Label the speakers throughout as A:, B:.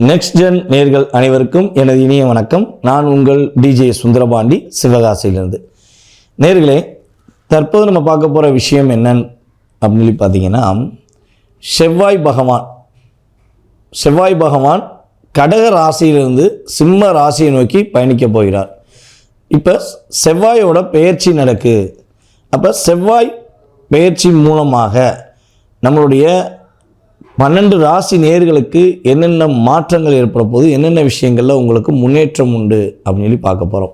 A: Next gen நேர்கள் அனைவருக்கும் எனது இனிய வணக்கம். நான் உங்கள் டிஜே சுந்தரபாண்டி, சிவகாசியிலிருந்து. நேர்களே, தற்போது நம்ம பார்க்க போகிற விஷயம் என்னன்னு அப்படின்னு சொல்லி பார்த்தீங்கன்னா, செவ்வாய் பகவான் கடக ராசியிலிருந்து சிம்ம ராசியை நோக்கி பயணிக்க போகிறார். இப்போ செவ்வாயோட பெயர்ச்சி நடக்கு. அப்போ செவ்வாய் பெயர்ச்சி மூலமாக நம்மளுடைய 12 ராசி நேயர்களுக்கு என்னென்ன மாற்றங்கள் ஏற்பட போகுது, என்னென்ன விஷயங்களில் உங்களுக்கு முன்னேற்றம் உண்டு அப்படின்னு சொல்லி பார்க்க போகிறோம்.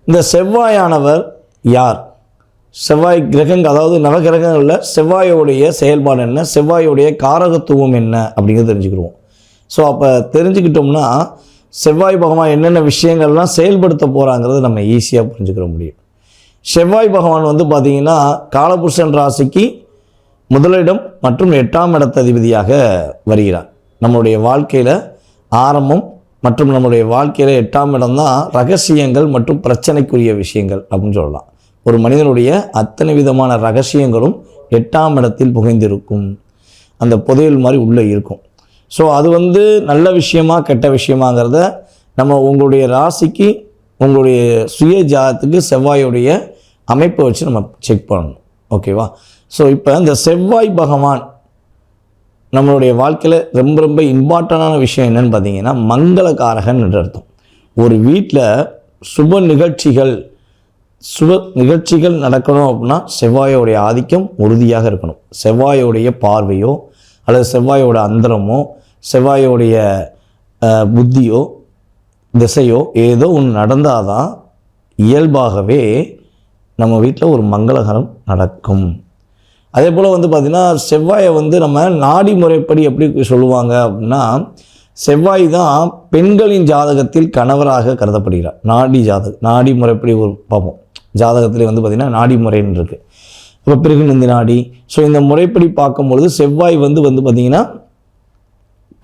A: இந்த செவ்வாயானவர் யார்? செவ்வாய் கிரகங்கள், அதாவது நவகிரகங்களில் செவ்வாயோடைய செயல்பாடு என்ன, செவ்வாயோடைய காரகத்துவம் என்ன அப்படிங்கிறது தெரிஞ்சுக்கிடுவோம். ஸோ அப்போ தெரிஞ்சுக்கிட்டோம்னா செவ்வாய் பகவான் என்னென்ன விஷயங்கள்லாம் செயல்படுத்த போகிறாங்கிறது நம்ம ஈஸியாக புரிஞ்சுக்கிற முடியும். செவ்வாய் பகவான் பார்த்திங்கன்னா காலபுருஷன் ராசிக்கு முதலிடம் மற்றும் 8ஆம் இடத்த அதிபதியாக வருகிறார். நம்மளுடைய வாழ்க்கையில் ஆரம்பம் மற்றும் நம்மளுடைய வாழ்க்கையில் 8ஆம் இடம் தான் ரகசியங்கள் மற்றும் பிரச்சனைக்குரிய விஷயங்கள் அப்படின்னு சொல்லலாம். ஒரு மனிதனுடைய அத்தனை விதமான ரகசியங்களும் 8ஆம் இடத்தில் புகைந்திருக்கும். அந்த புதையல் மாதிரி உள்ளே இருக்கும். ஸோ அது நல்ல விஷயமா கெட்ட விஷயமாங்கிறத நம்ம உங்களுடைய ராசிக்கு, உங்களுடைய சுய ஜாதத்துக்கு செவ்வாயுடைய அமைப்பை வச்சு நம்ம செக் பண்ணணும். ஓகேவா? ஸோ இப்போ இந்த செவ்வாய் பகவான் நம்மளுடைய வாழ்க்கையில் ரொம்ப ரொம்ப இம்பார்ட்டண்டான விஷயம் என்னென்னு பார்த்தீங்கன்னா, மங்களகாரகன் என்று அர்த்தம். ஒரு வீட்டில் சுப நிகழ்ச்சிகள் நடக்கணும் அப்படின்னா செவ்வாயோடைய ஆதிக்கம் உறுதியாக இருக்கணும். செவ்வாயோடைய பார்வையோ அல்லது செவ்வாயோட அந்தரமோ செவ்வாயோடைய புத்தியோ திசையோ ஏதோ ஒன்று நடந்தால் தான் இயல்பாகவே நம்ம வீட்டில் ஒரு மங்களகரம் நடக்கும். அதே போல் பார்த்திங்கன்னா செவ்வாயை நம்ம நாடி முறைப்படி எப்படி சொல்லுவாங்க அப்படின்னா, செவ்வாய் தான் பெண்களின் ஜாதகத்தில் கணவராக கருதப்படுகிறார். நாடி முறைப்படி ஒரு பார்ப்போம். ஜாதகத்திலே பார்த்திங்கன்னா நாடி முறைன்னு இருக்குது. இப்போ பிறகுநந்தி நாடி. ஸோ இந்த முறைப்படி பார்க்கும்பொழுது செவ்வாய் பார்த்திங்கன்னா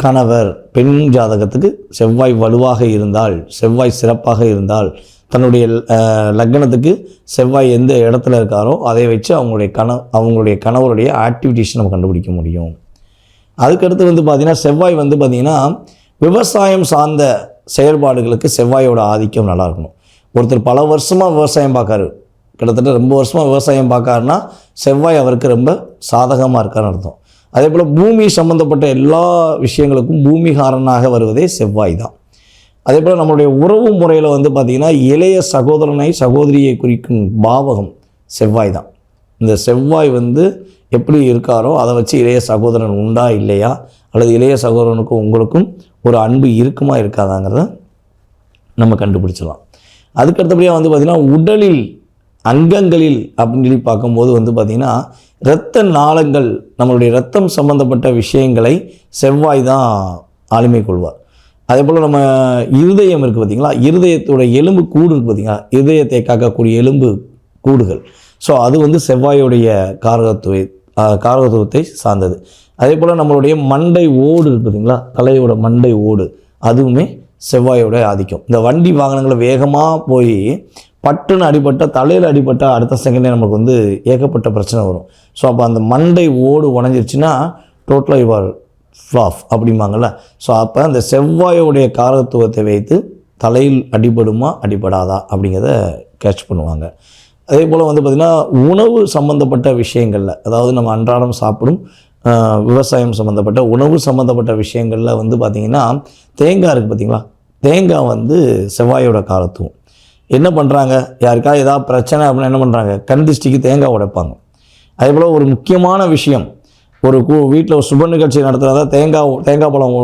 A: கணவர், பெண் ஜாதகத்துக்கு செவ்வாய் வலுவாக இருந்தால், செவ்வாய் சிறப்பாக இருந்தால், தன்னுடைய லக்னத்துக்கு செவ்வாய் எந்த இடத்துல இருக்காரோ அதை வச்சு அவங்களுடைய கணவருடைய ஆக்டிவிட்டீஸ் நம்ம கண்டுபிடிக்க முடியும். அதுக்கடுத்து பார்த்திங்கன்னா செவ்வாய் பார்த்திங்கன்னா விவசாயம் சார்ந்த செயல்பாடுகளுக்கு செவ்வாயோட ஆதிக்கம் நல்லா இருக்கணும். ஒருத்தர் பல வருஷமாக விவசாயம் பார்க்காரு, கிட்டத்தட்ட ரொம்ப வருஷமாக விவசாயம் பார்க்காருன்னா செவ்வாய் அவருக்கு ரொம்ப சாதகமாக இருக்காருன்னு அர்த்தம். அதே போல் பூமி சம்மந்தப்பட்ட எல்லா விஷயங்களுக்கும் பூமிகாரனாக வருவதே செவ்வாய் தான். அதே போல் நம்மளுடைய உறவு முறையில் பார்த்திங்கன்னா இளைய சகோதரியை குறிக்கும் பாவகம் செவ்வாய் தான். இந்த செவ்வாய் எப்படி இருக்காரோ அதை வச்சு இளைய சகோதரன் உண்டா இல்லையா, அல்லது இளைய சகோதரனுக்கும் உங்களுக்கும் ஒரு அன்பு இருக்குமா இருக்காதாங்கிறத நம்ம கண்டுபிடிச்சிடலாம். அதுக்கடுத்தபடியாக பார்த்திங்கன்னா உடலில் அங்கங்களில் அப்படின்னு சொல்லி பார்க்கும்போது பார்த்திங்கன்னா இரத்த நாளங்கள், நம்மளுடைய இரத்தம் சம்பந்தப்பட்ட விஷயங்களை செவ்வாய் தான் ஆளுமை கொள்வார். அதே போல் நம்ம இருதயம் இருக்குது பார்த்திங்களா, இருதயத்தோட எலும்பு கூடு இருக்குது பார்த்திங்களா, இருதயத்தை காக்கக்கூடிய எலும்பு கூடுகள். ஸோ அது செவ்வாயுடைய காரகத்துவத்தை சார்ந்தது. அதே போல் நம்மளுடைய மண்டை ஓடு இருக்குது பார்த்திங்களா, தலையோட மண்டை ஓடு, அதுவுமே செவ்வாயோட ஆதிக்கம். இந்த வண்டி வாகனங்களை வேகமாக போய் பட்டுன்னு அடிபட்டால், தலையில் அடிபட்டால் அடுத்த செகண்டே நமக்கு ஏகப்பட்ட பிரச்சனை வரும். ஸோ அப்போ அந்த மண்டை ஓடு உடஞ்சிருச்சுன்னா டோட்டலாக இவ்வாறு ஃப்ளாஃப் அப்படிம்பாங்கள்ல. ஸோ அப்போ அந்த செவ்வாயோடைய காரகத்துவத்தை வைத்து தலையில் அடிபடுமா அடிபடாதா அப்படிங்கிறத கேட்ச் பண்ணுவாங்க. அதே போல் பார்த்திங்கன்னா உணவு சம்மந்தப்பட்ட விஷயங்களில், அதாவது நம்ம அன்றாடம் சாப்பிடும் விவசாயம் சம்மந்தப்பட்ட உணவு சம்மந்தப்பட்ட விஷயங்களில் பார்த்திங்கன்னா தேங்காய் இருக்குது பார்த்திங்களா, தேங்காய் செவ்வாயோட காரத்துவம். என்ன பண்ணுறாங்க, யாருக்காவது ஏதாவது பிரச்சனை அப்படின்னா என்ன பண்ணுறாங்க, கண் திருஷ்டிக்கு தேங்காய் உடைப்பாங்க. அதே போல் ஒரு முக்கியமான விஷயம், ஒரு வீட்டில் ஒரு சுப நிகழ்ச்சி நடத்துகிறதா தேங்காய் பழம்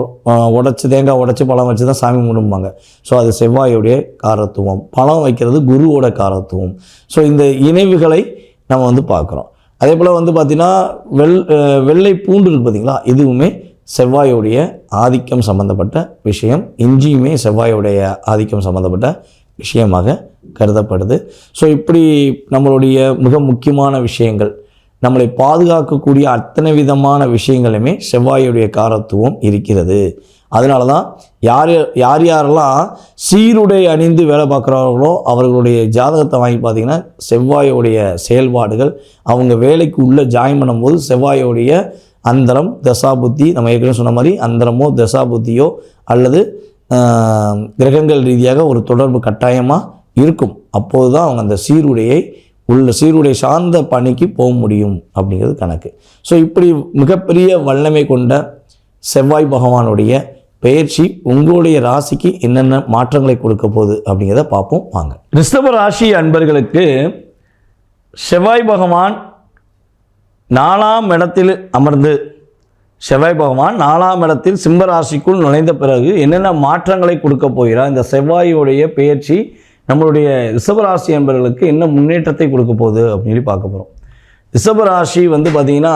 A: உடைச்சி பழம் வச்சு தான் சாமி கும்பிடுவாங்க. ஸோ அது செவ்வாயோடைய காரத்துவம். பழம் வைக்கிறது குருவோட காரத்துவம். ஸோ இந்த இணைவுகளை நம்ம பார்க்குறோம். அதே போல் பார்த்திங்கன்னா வெள்ளை பூண்டு இருக்குது பார்த்திங்களா, இதுவுமே செவ்வாயோடைய ஆதிக்கம் சம்மந்தப்பட்ட விஷயம். இஞ்சியுமே செவ்வாயோடைய ஆதிக்கம் சம்மந்தப்பட்ட விஷயமாக கருதப்படுது. ஸோ இப்படி நம்மளுடைய மிக முக்கியமான விஷயங்கள், நம்மளை பாதுகாக்கக்கூடிய அத்தனை விதமான விஷயங்களுமே செவ்வாயுடைய காரத்துவம் இருக்கிறது. அதனால தான் யாரெல்லாம் சீருடை அணிந்து வேலை பார்க்குறார்களோ அவர்களுடைய ஜாதகத்தை வாங்கி பார்த்திங்கன்னா செவ்வாயோடைய செயல்பாடுகள், அவங்க வேலைக்கு உள்ளே ஜாயின் பண்ணும்போது செவ்வாயோடைய அந்தரம் தசாபுத்தி, நம்ம ஏற்கனவே சொன்ன மாதிரி அந்தரமோ தசாபுத்தியோ அல்லது கிரகங்கள் ரீதியாக ஒரு தொடர்பு கட்டாயமாக இருக்கும். அப்போது தான் அவங்க அந்த சீருடை சார்ந்த பணிக்கு போக முடியும் அப்படிங்கிறது கணக்கு. ஸோ இப்படி மிகப்பெரிய வல்லமை கொண்ட செவ்வாய் பகவானுடைய பெயர்ச்சி உங்களுடைய ராசிக்கு என்னென்ன மாற்றங்களை கொடுக்க போகுது அப்படிங்கிறத பார்ப்போம் வாங்க. ரிஷப ராசி அன்பர்களுக்கு செவ்வாய் பகவான் 4ஆம் இடத்தில் அமர்ந்து செவ்வாய் பகவான் 4ஆம் இடத்தில் சிம்ம ராசிக்குள் நுழைந்த பிறகு என்னென்ன மாற்றங்களை கொடுக்க போகிறார், இந்த செவ்வாயுடைய பெயர்ச்சி நம்மளுடைய ரிஷபராசி என்பவர்களுக்கு என்ன முன்னேற்றத்தை கொடுக்க போகுது அப்படின்னு சொல்லி பார்க்க போகிறோம். ரிஷபராசி பார்த்திங்கன்னா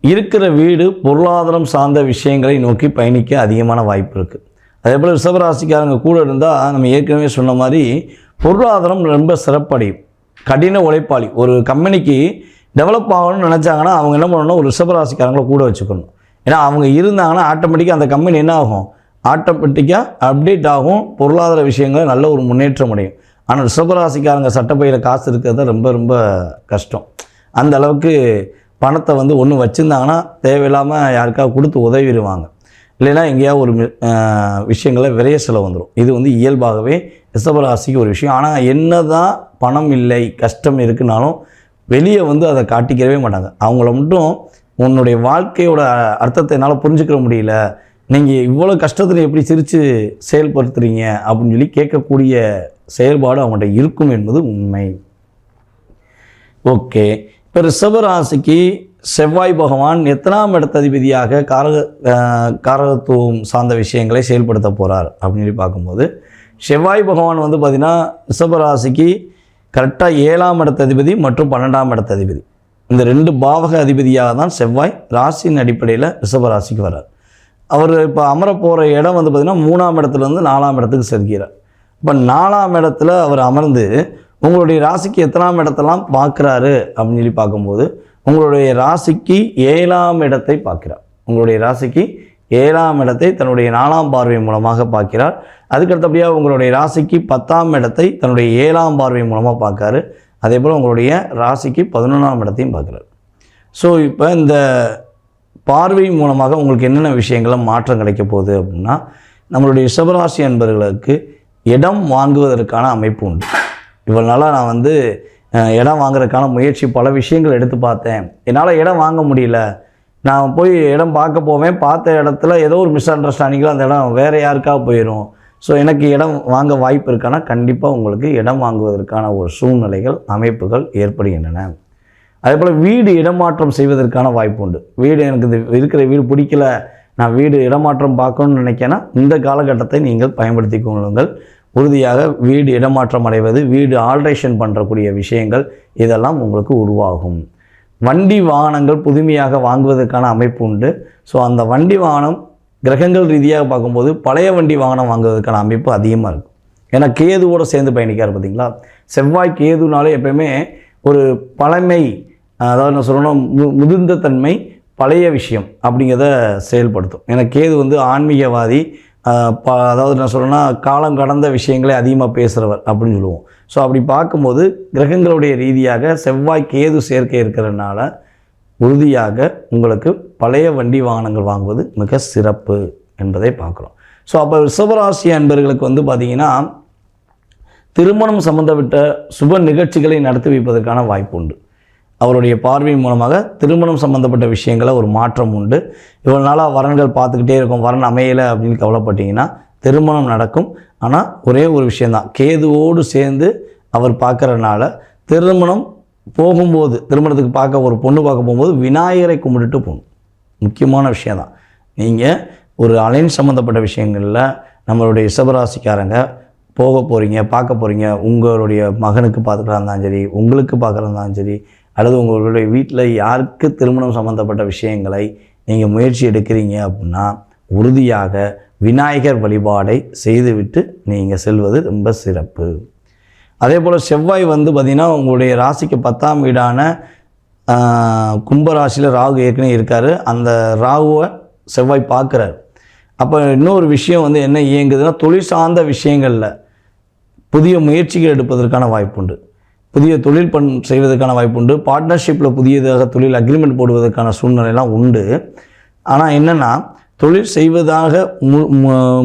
A: இருக்கிற வீடு பொருளாதாரம் சார்ந்த விஷயங்களை நோக்கி பயணிக்க அதிகமான வாய்ப்பு இருக்குது. அதே போல் ரிஷபராசிக்காரங்க கூட இருந்தால் நம்ம ஏற்கனவே சொன்ன மாதிரி பொருளாதாரம் ரொம்ப சிறப்படையும். கடின உழைப்பாளி ஒரு கம்பெனிக்கு டெவலப் ஆகணும்னு நினச்சாங்கன்னா அவங்க என்ன பண்ணணும், ஒரு ரிஷபராசிக்காரங்களை கூட வச்சுக்கணும். ஏன்னா அவங்க இருந்தாங்கன்னா ஆட்டோமேட்டிக்காக அந்த கம்பெனி என்ன ஆகும், ஆட்டோமேட்டிக்காக அப்டேட் ஆகும், பொருளாதார விஷயங்கள் நல்ல ஒரு முன்னேற்றம் அடையும். ஆனால் ரிஷபராசிக்காரங்க சட்டப்பையில் காசு இருக்கிறது ரொம்ப ரொம்ப கஷ்டம். அந்த அளவுக்கு பணத்தை ஒன்று வச்சுருந்தாங்கன்னா தேவையில்லாமல் யாருக்காவது கொடுத்து உதவிடுவாங்க, இல்லைன்னா எங்கேயாவது ஒரு விஷயங்களை விரைய செலவு வந்துடும். இது இயல்பாகவே ரிஷபராசிக்கு ஒரு விஷயம். ஆனால் என்ன தான் பணம் இல்லை கஷ்டம் இருக்குனாலும் வெளியே அதை காட்டிக்கிறவே மாட்டாங்க. அவங்கள மட்டும் உன்னுடைய வாழ்க்கையோட அர்த்தத்தை என்னால் புரிஞ்சுக்கிற முடியல, நீங்கள் இவ்வளோ கஷ்டத்தில் எப்படி சிரித்து செயல்படுத்துகிறீங்க அப்படின்னு சொல்லி கேட்கக்கூடிய செயல்பாடு அவங்கள்ட்ட இருக்கும் என்பது உண்மை. ஓகே, இப்போ ரிஷபராசிக்கு செவ்வாய் பகவான் எத்தனாம் இடத்ததிபதியாக காரகத்துவம் சார்ந்த விஷயங்களை செயல்படுத்த போகிறார் அப்படின்னு சொல்லி பார்க்கும்போது செவ்வாய் பகவான் பார்த்திங்கன்னா ரிஷபராசிக்கு கரெக்டாக 7ஆம் இடத்ததிபதி மற்றும் 12ஆம் இடத்ததிபதி, இந்த 2 பாவக அதிபதியாக தான் செவ்வாய் ராசியின் அடிப்படையில் ரிஷபராசிக்கு வர்றார். அவர் இப்போ அமர போகிற இடம் பார்த்திங்கன்னா 3ஆம் இடத்துலேருந்து 4ஆம் இடத்துக்கு செல்கிறார். இப்போ 4ஆம் இடத்துல அவர் அமர்ந்து உங்களுடைய ராசிக்கு எத்தனாம் இடத்தெல்லாம் பார்க்குறாரு அப்படின்னு சொல்லி பார்க்கும்போது உங்களுடைய ராசிக்கு 7ஆம் இடத்தை பார்க்கிறார். உங்களுடைய ராசிக்கு 7ஆம் இடத்தை தன்னுடைய 4ஆம் பார்வை மூலமாக பார்க்கிறார். அதுக்கடுத்தபடியாக உங்களுடைய ராசிக்கு 10ஆம் இடத்தை தன்னுடைய 7ஆம் பார்வை மூலமாக பார்க்காரு. அதே போல் உங்களுடைய ராசிக்கு 11ஆம் இடத்தையும் பார்க்குறார். ஸோ இப்போ இந்த பார்வை மூலமாக உங்களுக்கு என்னென்ன விஷயங்களும் மாற்றம் கிடைக்க போகுது அப்படின்னா, நம்மளுடைய ரிஷபராசி அன்பர்களுக்கு இடம் வாங்குவதற்கான அமைப்பு உண்டு. இவ்வளோ நாளாக நான் இடம் வாங்குறதுக்கான முயற்சி பல விஷயங்கள் எடுத்து பார்த்தேன், என்னால் இடம் வாங்க முடியல. நான் போய் இடம் பார்க்க போவேன், பார்த்த இடத்துல ஏதோ ஒரு மிஸ் அண்டர்ஸ்டாண்டிங்கில் அந்த இடம் வேறு யாருக்காக போயிடும். ஸோ எனக்கு இடம் வாங்க வாய்ப்பு இருக்கானா, கண்டிப்பாக உங்களுக்கு இடம் வாங்குவதற்கான ஒரு சூழ்நிலைகள் அமைப்புகள் ஏற்படுகின்றன. அதே போல் வீடு இடமாற்றம் செய்வதற்கான வாய்ப்பு உண்டு. வீடு எனக்கு இருக்கிற வீடு பிடிக்கல, நான் வீடு இடமாற்றம் பார்க்கணும்னு நினைக்கிறேன்னா இந்த காலகட்டத்தை நீங்கள் பயன்படுத்தி கொள்ளுங்கள். உறுதியாக வீடு இடமாற்றம் அடைவது, வீடு ஆல்ட்ரேஷன் பண்ணுறக்கூடிய விஷயங்கள் இதெல்லாம் உங்களுக்கு உருவாகும். வண்டி வாகனங்கள் புதுமையாக வாங்குவதற்கான அமைப்பு உண்டு. ஸோ அந்த வண்டி வாகனம் கிரகங்கள் ரீதியாக பார்க்கும்போது பழைய வண்டி வாகனம் வாங்குவதற்கான அமைப்பு அதிகமாக இருக்கும். ஏன்னா கேதுவோடு சேர்ந்து பயணிக்கார் பார்த்தீங்களா. செவ்வாய் கேதுனாலே எப்பயுமே ஒரு பழமை, அதாவது நான் சொல்லணும் முதிர்ந்த தன்மை, பழைய விஷயம் அப்படிங்கிறத செயல்படுத்தும். ஏன்னா கேது ஆன்மீகவாதி, அதாவது நான் சொல்லணும்னா காலம் கடந்த விஷயங்களை அதிகமாக பேசுகிறவர் அப்படின்னு சொல்லுவோம். ஸோ அப்படி பார்க்கும்போது கிரகங்களுடைய ரீதியாக செவ்வாய் கேது சேர்க்கை இருக்கிறதுனால உறுதியாக உங்களுக்கு பழைய வண்டி வாகனங்கள் வாங்குவது மிக சிறப்பு என்பதை பார்க்குறோம். ஸோ அப்போ ரிஷபராசி அன்பர்களுக்கு பார்த்திங்கன்னா திருமணம் சம்பந்தப்பட்ட சுப நிகழ்ச்சிகளை நடத்தி வைப்பதற்கான வாய்ப்பு உண்டு. அவருடைய பார்வை மூலமாக திருமணம் சம்பந்தப்பட்ட விஷயங்களை ஒரு மாற்றம் உண்டு. இவ்வளோ நாளாக வரன்கள் பார்த்துக்கிட்டே இருக்கும், வரன் அமையலை அப்படின்னு கவலைப்பட்டீங்கன்னா திருமணம் நடக்கும். ஆனால் ஒரே ஒரு விஷயந்தான், கேதுவோடு சேர்ந்து அவர் பார்க்குறதுனால திருமணம் போகும்போது, திருமணத்துக்கு பார்க்க ஒரு பொண்ணு பார்க்க போகும்போது விநாயகரை கும்பிட்டுட்டு போகணும். முக்கியமான விஷயந்தான். நீங்கள் ஒரு அலைன் சம்மந்தப்பட்ட விஷயங்களில் நம்மளுடைய ரிஷபராசிக்காரங்க போக போகிறீங்க, பார்க்க போகிறீங்க, உங்களுடைய மகனுக்கு பார்த்துக்கிறதா இருந்தாலும் சரி, உங்களுக்கு பார்க்குறதா இருந்தாலும் சரி, அல்லது உங்களுடைய வீட்டில் யாருக்கு திருமணம் சம்மந்தப்பட்ட விஷயங்களை நீங்கள் முயற்சி எடுக்கிறீங்க அப்படின்னா உறுதியாக விநாயகர் வழிபாடை செய்துவிட்டு நீங்கள் செல்வது ரொம்ப சிறப்பு. அதே போல் செவ்வாய் பார்த்திங்கன்னா உங்களுடைய ராசிக்கு 10ஆம் வீடான கும்பராசியில் ராகு ஏற்கனவே இருக்கார். அந்த ராகுவை செவ்வாய் பார்க்குறார். அப்போ இன்னொரு விஷயம் என்ன இயங்குதுன்னா, தொழில் சார்ந்த விஷயங்களில் புதிய முயற்சிகள் எடுப்பதற்கான வாய்ப்புண்டு, புதிய தொழில் செய்வதற்கான வாய்ப்புண்டு, பார்ட்னர்ஷிப்பில் புதியதாக தொழில் அக்ரிமெண்ட் போடுவதற்கான சூழ்நிலைலாம் உண்டு. ஆனால் என்னென்னா தொழில் செய்வதாக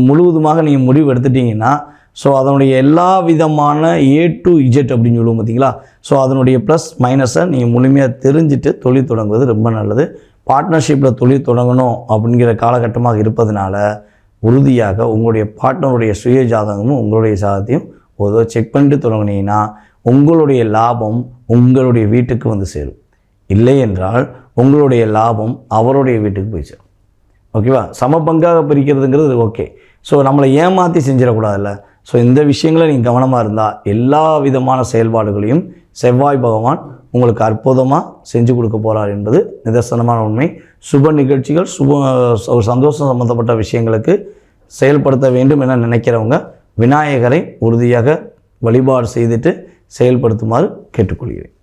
A: முழுவதுமாக நீங்கள் முடிவு எடுத்துட்டிங்கன்னா ஸோ அதனுடைய எல்லா விதமான A to Z அப்படின்னு சொல்லுவோம் பார்த்தீங்களா. ஸோ அதனுடைய ப்ளஸ் மைனஸை நீங்கள் முழுமையாக தெரிஞ்சுட்டு தொழில் தொடங்குவது ரொம்ப நல்லது. பார்ட்னர்ஷிப்பில் தொழில் தொடங்கணும் அப்படிங்கிற காலகட்டமாக இருப்பதனால உறுதியாக உங்களுடைய பார்ட்னருடைய சுய ஜாதகமும் உங்களுடைய ஜாதகத்தையும் ஒரு செக் பண்ணிட்டு தொடங்கினீங்கன்னா உங்களுடைய லாபம் உங்களுடைய வீட்டுக்கு வந்து சேரும். இல்லை என்றால் உங்களுடைய லாபம் அவருடைய வீட்டுக்கு போய் சேரும். ஓகேவா? சம பங்காக பிரிக்கிறதுங்கிறது ஓகே. ஸோ நம்மளை ஏமாற்றி செஞ்சிடக்கூடாதுல்ல. ஸோ இந்த விஷயங்களை நீங்கள் கவனமாக இருந்தால் எல்லா விதமான செயல்பாடுகளையும் செவ்வாய் பகவான் உங்களுக்கு அற்புதமாக செஞ்சு கொடுக்க போகிறார் என்பது நிதர்சனமான உண்மை. சுப நிகழ்ச்சிகள் ஒரு சந்தோஷம் சம்மந்தப்பட்ட விஷயங்களுக்கு செயல்படுத்த வேண்டும் என நினைக்கிறவங்க விநாயகரை உறுதியாக வழிபாடு செய்துட்டு செயல்படுத்துமாறு கேட்டுக்கொள்கிறேன்.